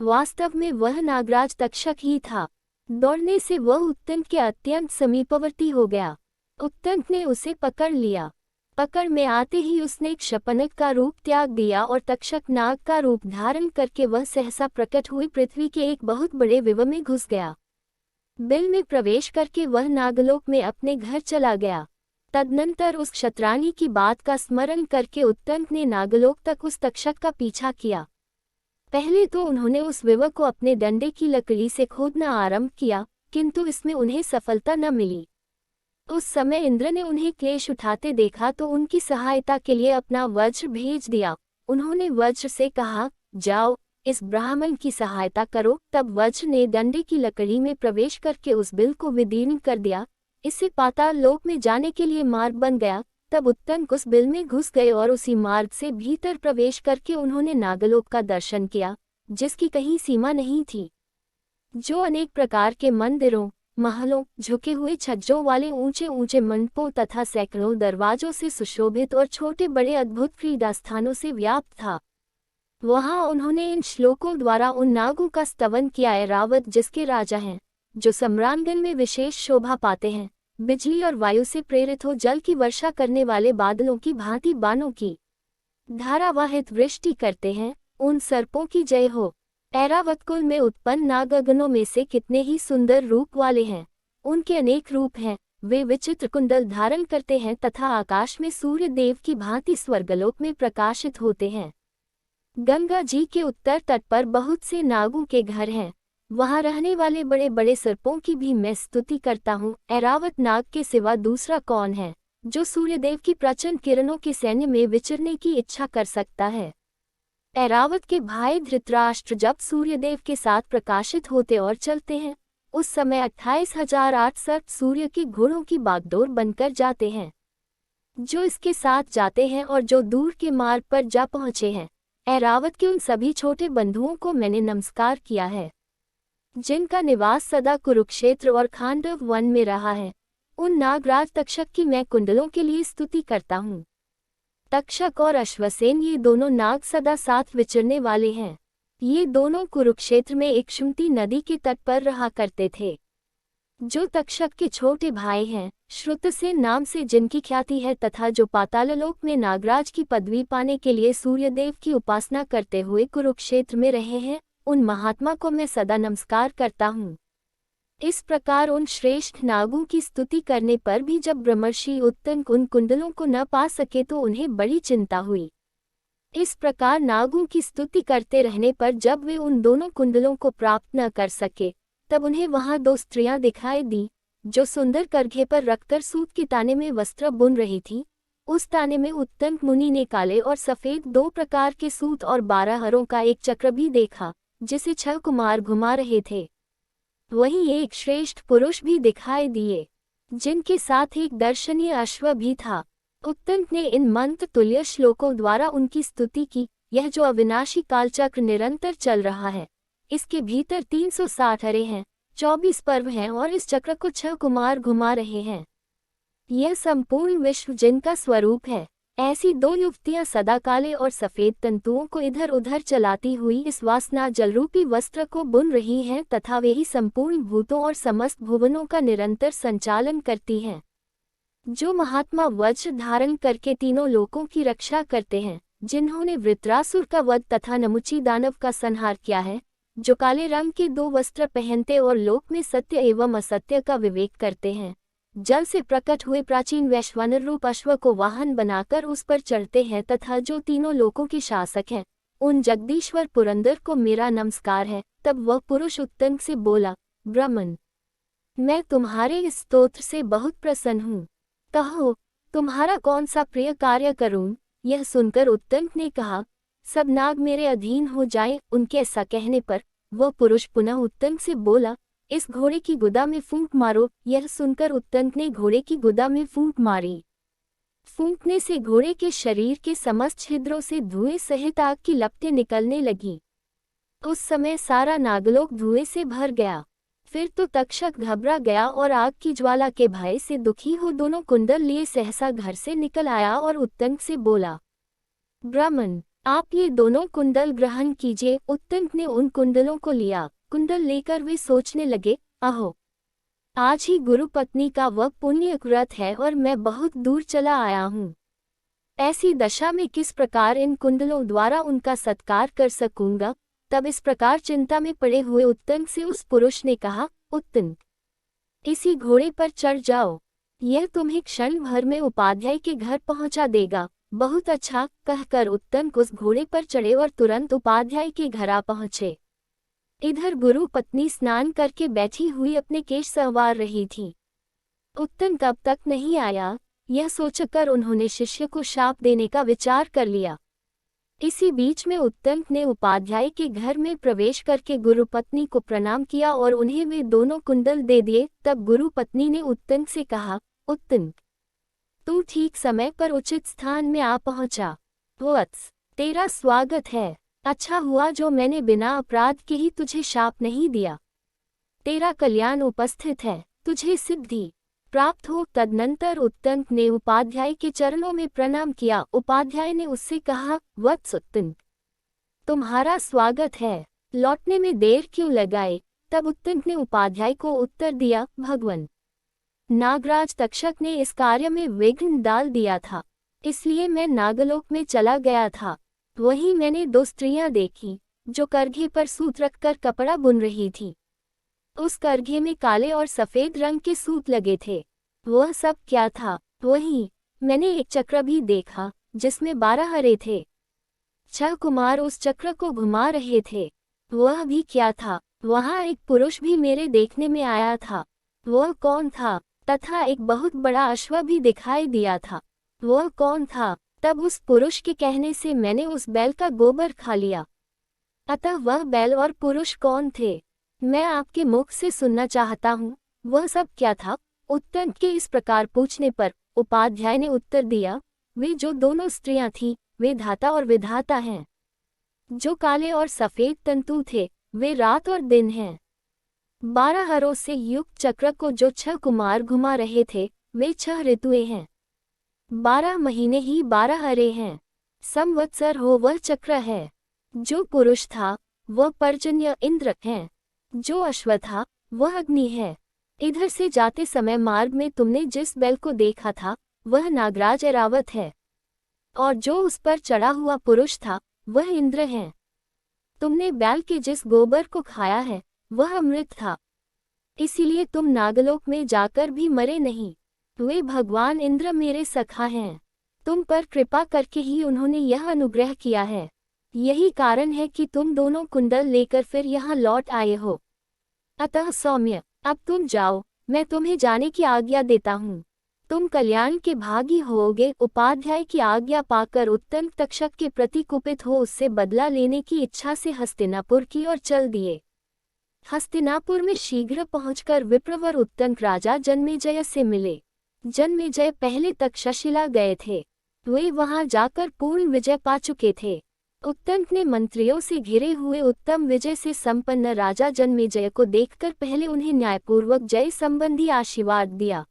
[SPEAKER 1] वास्तव में वह नागराज तक्षक ही था। दौड़ने से वह उत्तंक के अत्यंत समीपवर्ती हो गया। उत्तंक ने उसे पकड़ लिया। पकड़ में आते ही उसने क्षपनक का रूप त्याग दिया और तक्षक नाग का रूप धारण करके वह सहसा प्रकट हुई पृथ्वी के एक बहुत बड़े विव में घुस गया। बिल में प्रवेश करके वह नागलोक में अपने घर चला गया। तदनंतर उस क्षत्राणी की बात का स्मरण करके उत्तंक ने नागलोक तक उस तक्षक का पीछा किया। पहले तो उन्होंने उस विव को अपने डंडे की लकड़ी से खोदना आरंभ किया, किंतु इसमें उन्हें सफलता न मिली। उस समय इंद्र ने उन्हें क्लेश उठाते देखा तो उनकी सहायता के लिए अपना वज्र भेज दिया। उन्होंने वज्र से कहा, जाओ, इस ब्राह्मण की सहायता करो। तब वज्र ने डंडे की लकड़ी में प्रवेश करके उस बिल को विदीर्ण कर दिया। इससे पाताल लोक में जाने के लिए मार्ग बन गया। तब उत्तंक उस बिल में घुस गए और उसी मार्ग से भीतर प्रवेश करके उन्होंने नागलोक का दर्शन किया, जिसकी कहीं सीमा नहीं थी, जो अनेक प्रकार के मंदिरों, महलों, झुके हुए छज्जों वाले ऊंचे ऊंचे मंडपों तथा सैकड़ों दरवाजों से सुशोभित और छोटे बड़े अद्भुत क्रीड़ा स्थानों से व्याप्त था। वहां उन्होंने इन श्लोकों द्वारा उन नागों का स्तवन किया। ऐरावत जिसके राजा हैं, जो सम्रांगण में विशेष शोभा पाते हैं, बिजली और वायु से प्रेरित हो जल की वर्षा करने वाले बादलों की भांति बाणों की धारावाहित वृष्टि करते हैं, उन सर्पों की जय हो। ऐरावत कुल में उत्पन्न नागगणों में से कितने ही सुंदर रूप वाले हैं। उनके अनेक रूप हैं। वे विचित्र कुंडल धारण करते हैं तथा आकाश में सूर्य देव की भांति स्वर्गलोक में प्रकाशित होते हैं। गंगा जी के उत्तर तट पर बहुत से नागों के घर हैं। वहां रहने वाले बड़े बड़े सर्पों की भी मैं स्तुति करता हूँ। ऐरावत नाग के सिवा दूसरा कौन है जो सूर्यदेव की प्रचंड किरणों के सैन्य में विचरने की इच्छा कर सकता है। ऐरावत के भाई धृतराष्ट्र जब सूर्यदेव के साथ प्रकाशित होते और चलते हैं, उस समय 28,008 सर्प सूर्य के घोड़ों की बागडोर बनकर जाते हैं, जो इसके साथ जाते हैं और जो दूर के मार्ग पर जा पहुंचे हैं। ऐरावत के उन सभी छोटे बंधुओं को मैंने नमस्कार किया है, जिनका निवास सदा कुरुक्षेत्र और खांडव वन में रहा है। उन नागराज तक्षक की मैं कुंडलों के लिए स्तुति करता हूँ। तक्षक और अश्वसेन ये दोनों नाग सदा साथ विचरने वाले हैं। ये दोनों कुरुक्षेत्र में एक शुमती नदी के तट पर रहा करते थे। जो तक्षक के छोटे भाई हैं, श्रुतसेन नाम से जिनकी ख्याति है तथा जो पाताललोक में नागराज की पदवी पाने के लिए सूर्यदेव की उपासना करते हुए कुरुक्षेत्र में रहे हैं, उन महात्मा को मैं सदा नमस्कार करता हूँ। इस प्रकार उन श्रेष्ठ नागों की स्तुति करने पर भी जब ब्रह्मर्षि उत्तंक उन कुंडलों को न पा सके तो उन्हें बड़ी चिंता हुई। इस प्रकार नागों की स्तुति करते रहने पर जब वे उन दोनों कुंडलों को प्राप्त न कर सके, तब उन्हें वहां दो स्त्रियां दिखाई दी, जो सुंदर करघे पर रखकर सूत के ताने में वस्त्र बुन रही थीं। उस ताने में उत्तंक मुनि ने काले और सफेद दो प्रकार के सूत और 12 हरों का एक चक्र भी देखा, जिसे 6 कुमार घुमा रहे थे। वहीं एक श्रेष्ठ पुरुष भी दिखाई दिए, जिनके साथ एक दर्शनीय अश्व भी था। उत्तंक ने इन मंत्र तुल्य श्लोकों द्वारा उनकी स्तुति की। यह जो अविनाशी कालचक्र निरंतर चल रहा है, इसके भीतर 360 हरे हैं, 24 पर्व हैं और इस चक्र को 6 कुमार घुमा रहे हैं। यह संपूर्ण विश्व जिनका स्वरूप है। ऐसी दो युवतियां सदा काले और सफेद तंतुओं को इधर उधर चलाती हुई इस वासना जलरूपी वस्त्र को बुन रही हैं तथा वे ही संपूर्ण भूतों और समस्त भुवनों का निरंतर संचालन करती हैं। जो महात्मा वज्र धारण करके तीनों लोकों की रक्षा करते हैं, जिन्होंने वृत्रासुर का वध तथा नमुची दानव का संहार किया है, जो काले रंग के दो वस्त्र पहनते और लोक में सत्य एवं असत्य का विवेक करते हैं, जल से प्रकट हुए प्राचीन वैश्वानर रूप अश्व को वाहन बनाकर उस पर चढ़ते हैं तथा जो तीनों लोकों के शासक हैं, उन जगदीश्वर पुरंदर को मेरा नमस्कार है। तब वह पुरुष उत्तंक से बोला, ब्राह्मण, मैं तुम्हारे इस स्तोत्र से बहुत प्रसन्न हूँ। कहो, तुम्हारा कौन सा प्रिय कार्य करूं? यह सुनकर उत्तंक ने कहा, सब नाग मेरे अधीन हो जाएं। उनके ऐसा कहने पर वह पुरुष पुनः उत्तंक से बोला, इस घोड़े की गुदा में फूंक मारो। यह सुनकर उत्तंक ने घोड़े की गुदा में फूंक मारी। फूंकने से घोड़े के शरीर के समस्त छिद्रों से धुएं सहित आग की लपटें निकलने लगीं। उस समय सारा नागलोक धुएं से भर गया। फिर तो तक्षक घबरा गया और आग की ज्वाला के भय से दुखी हो दोनों कुंडल लिए सहसा घर से निकल आया और उत्तंक से बोला, ब्राह्मण, आप ये दोनों कुंडल ग्रहण कीजिए। उत्तंक ने उन कुंडलों को लिया। कुंडल लेकर वे सोचने लगे, अहो, आज ही गुरु पत्नी का वह पुण्य व्रत है और मैं बहुत दूर चला आया हूँ। ऐसी दशा में किस प्रकार इन कुंडलों द्वारा उनका सत्कार कर सकूंगा। तब इस प्रकार चिंता में पड़े हुए उत्तंक से उस पुरुष ने कहा, उत्तंक, इसी घोड़े पर चढ़ जाओ, यह तुम्हें क्षण भर में उपाध्याय के घर पहुंचा देगा। बहुत अच्छा, कहकर उत्तंक उस घोड़े पर चढ़े और तुरंत उपाध्याय के घर आ पहुंचे। इधर गुरु पत्नी स्नान करके बैठी हुई अपने केश संवार रही थी। उत्तंक अब तक नहीं आया, यह सोचकर उन्होंने शिष्य को शाप देने का विचार कर लिया। इसी बीच में उत्तंक ने उपाध्याय के घर में प्रवेश करके गुरु पत्नी को प्रणाम किया और उन्हें वे दोनों कुंडल दे दिए। तब गुरु पत्नी ने उत्तंक से कहा, उत्तंक, तू ठीक समय पर उचित स्थान में आ पहुंचा। वत्स, तेरा स्वागत है। अच्छा हुआ जो मैंने बिना अपराध के ही तुझे शाप नहीं दिया। तेरा कल्याण उपस्थित है, तुझे सिद्धि प्राप्त हो। तदनंतर उत्तंक ने उपाध्याय के चरणों में प्रणाम किया। उपाध्याय ने उससे कहा, वत्स उत्तंक, तुम्हारा स्वागत है, लौटने में देर क्यों लगाए। तब उत्तंक ने उपाध्याय को उत्तर दिया, भगवन, नागराज तक्षक ने इस कार्य में विघ्न डाल दिया था, इसलिए मैं नागलोक में चला गया था। वहीं मैंने दो स्त्रियां देखी, जो करघे पर सूत रखकर कपड़ा बुन रही थी। उस करघे में काले और सफेद रंग के सूत लगे थे। वह सब क्या था? वहीं मैंने एक चक्र भी देखा, जिसमें 12 हरे थे। 6 कुमार उस चक्र को घुमा रहे थे। वह भी क्या था? वहां एक पुरुष भी मेरे देखने में आया था। वह कौन था? तथा एक बहुत बड़ा अश्व भी दिखाई दिया था। वह कौन था? तब उस पुरुष के कहने से मैंने उस बैल का गोबर खा लिया। अतः वह बैल और पुरुष कौन थे? मैं आपके मुख से सुनना चाहता हूँ। वह सब क्या था? उत्तंक के इस प्रकार पूछने पर उपाध्याय ने उत्तर दिया, वे जो दोनों स्त्रियां थीं, वे धाता और विधाता हैं। जो काले और सफेद तंतु थे, वे रात और दिन हैं। 12 हरों से युक्त चक्र को जो 6 कुमार घुमा रहे थे, वे 6 ऋतुएं हैं। 12 महीने ही 12 हरे हैं। संवत्सर हो वह चक्र है। जो पुरुष था, वह पर्जन्य इंद्र है। जो अश्व था, वह अग्नि है। इधर से जाते समय मार्ग में तुमने जिस बैल को देखा था, वह नागराज ऐरावत है। और जो उस पर चढ़ा हुआ पुरुष था, वह इंद्र है। तुमने बैल के जिस गोबर को खाया है, वह अमृत था। इसीलिए तुम नागलोक में जाकर भी मरे नहीं। वे भगवान इंद्र मेरे सखा हैं। तुम पर कृपा करके ही उन्होंने यह अनुग्रह किया है। यही कारण है कि तुम दोनों कुंडल लेकर फिर यहाँ लौट आए हो। अतः सौम्य, अब तुम जाओ, मैं तुम्हें जाने की आज्ञा देता हूँ। तुम कल्याण के भागी होोगे। उपाध्याय की आज्ञा पाकर उत्तंक तक्षक के प्रति कुपित हो उससे बदला लेने की इच्छा से हस्तिनापुर की ओर चल दिए। हस्तिनापुर में शीघ्र पहुंचकर विप्रवर उत्तंक राजा जन्मेजय से मिले। जन्मेजय पहले तक्षशिला गए थे। वे वहां जाकर पूर्ण विजय पा चुके थे। उत्तंक ने मंत्रियों से घिरे हुए उत्तम विजय से संपन्न राजा जन्मेजय को देखकर पहले उन्हें न्यायपूर्वक जय संबंधी आशीर्वाद दिया।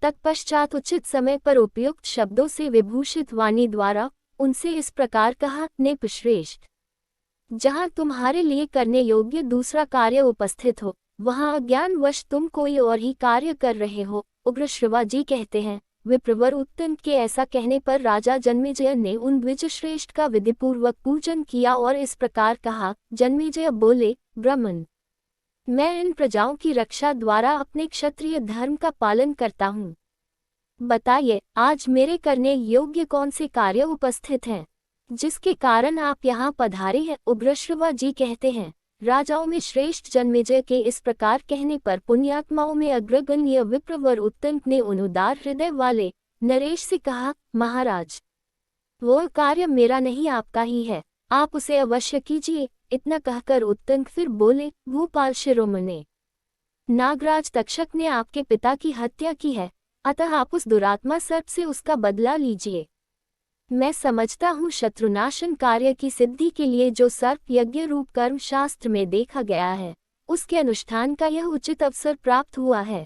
[SPEAKER 1] तत्पश्चात उचित समय पर उपयुक्त शब्दों से विभूषित वाणी द्वारा उनसे इस प्रकार कहा, नृपश्रेष्ठ, जहाँ तुम्हारे लिए करने योग्य दूसरा कार्य उपस्थित हो, वहाँ अज्ञानवश तुम कोई और ही कार्य कर रहे हो। उग्र श्रवाजी कहते हैं, विप्रवर उत्तंक के ऐसा कहने पर राजा जन्मेजय ने उन द्विजश्रेष्ठ का विधिपूर्वक पूजन किया और इस प्रकार कहा। जन्मेजय बोले, ब्राह्मण, मैं इन प्रजाओं की रक्षा द्वारा अपने क्षत्रिय धर्म का पालन करता हूँ। बताइए, आज मेरे करने योग्य कौन से कार्य उपस्थित हैं, जिसके कारण आप यहाँ पधारे हैं। उग्रश्रवा जी कहते हैं, राजाओं में श्रेष्ठ जन्मेजय के इस प्रकार कहने पर पुण्यात्माओं में अग्रगण्य विप्रवर उत्तंक ने उन उदार हृदय वाले नरेश से कहा, महाराज, वो कार्य मेरा नहीं आपका ही है, आप उसे अवश्य कीजिए। इतना कहकर उत्तंक फिर बोले, भूपाल शिरोमणि, नागराज तक्षक ने आपके पिता की हत्या की है, अतः आप उस दुरात्मा सर्प से उसका बदला लीजिए। मैं समझता हूँ शत्रुनाशन कार्य की सिद्धि के लिए जो सर्प यज्ञ रूप कर्म शास्त्र में देखा गया है, उसके अनुष्ठान का यह उचित अवसर प्राप्त हुआ है।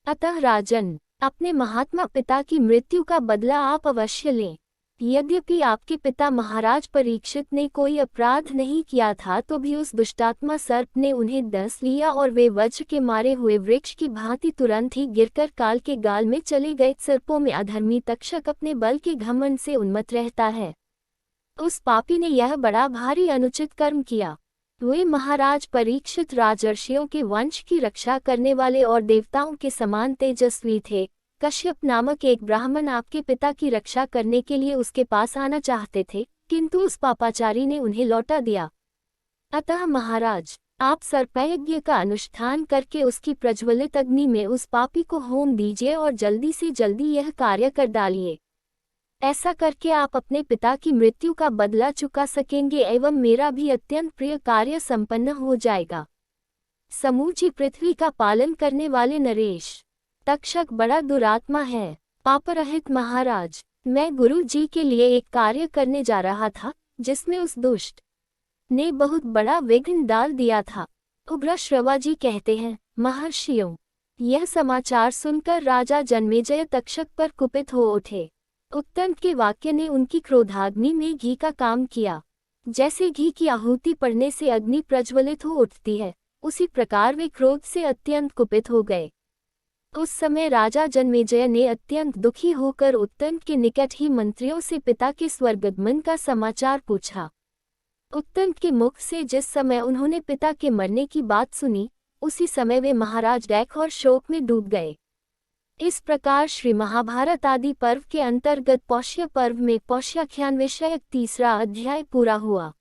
[SPEAKER 1] अतः राजन, अपने महात्मा पिता की मृत्यु का बदला आप अवश्य लें। यद्यपि आपके पिता महाराज परीक्षित ने कोई अपराध नहीं किया था, तो भी उस दुष्टात्मा सर्प ने उन्हें डस लिया और वे वज्र के मारे हुए वृक्ष की भांति तुरंत ही गिरकर काल के गाल में चले गए। सर्पों में अधर्मी तक्षक अपने बल के घमंड से उन्मत्त रहता है। उस पापी ने यह बड़ा भारी अनुचित कर्म किया। वे महाराज परीक्षित राजर्षियों के वंश की रक्षा करने वाले और देवताओं के समान तेजस्वी थे। कश्यप नामक एक ब्राह्मण आपके पिता की रक्षा करने के लिए उसके पास आना चाहते थे, किंतु उस पापाचारी ने उन्हें लौटा दिया। अतः महाराज, आप सर्पयज्ञ का अनुष्ठान करके उसकी प्रज्वलित अग्नि में उस पापी को होम दीजिए और जल्दी से जल्दी यह कार्य कर डालिए। ऐसा करके आप अपने पिता की मृत्यु का बदला चुका सकेंगे एवं मेरा भी अत्यंत प्रिय कार्य संपन्न हो जाएगा। समूची पृथ्वी का पालन करने वाले नरेश, तक्षक बड़ा दुरात्मा है। पापरहित महाराज, मैं गुरु जी के लिए एक कार्य करने जा रहा था, जिसमें उस दुष्ट ने बहुत बड़ा विघ्न डाल दिया था। उग्रश्रवा जी कहते हैं, महर्षियों, यह समाचार सुनकर राजा जन्मेजय तक्षक पर कुपित हो उठे। उत्तंक के वाक्य ने उनकी क्रोधाग्नि में घी का काम किया। जैसे घी की आहुति पड़ने से अग्नि प्रज्वलित हो उठती है, उसी प्रकार वे क्रोध से अत्यंत कुपित हो गए। उस समय राजा जन्मेजय ने अत्यंत दुखी होकर उत्तंक के निकट ही मंत्रियों से पिता के स्वर्गगमन का समाचार पूछा। उत्तंक के मुख से जिस समय उन्होंने पिता के मरने की बात सुनी, उसी समय वे महाराज डैक और शोक में डूब गए। इस प्रकार श्री महाभारत आदि पर्व के अंतर्गत पौष्य पर्व में पौष्याख्यान विषयक तीसरा अध्याय पूरा हुआ।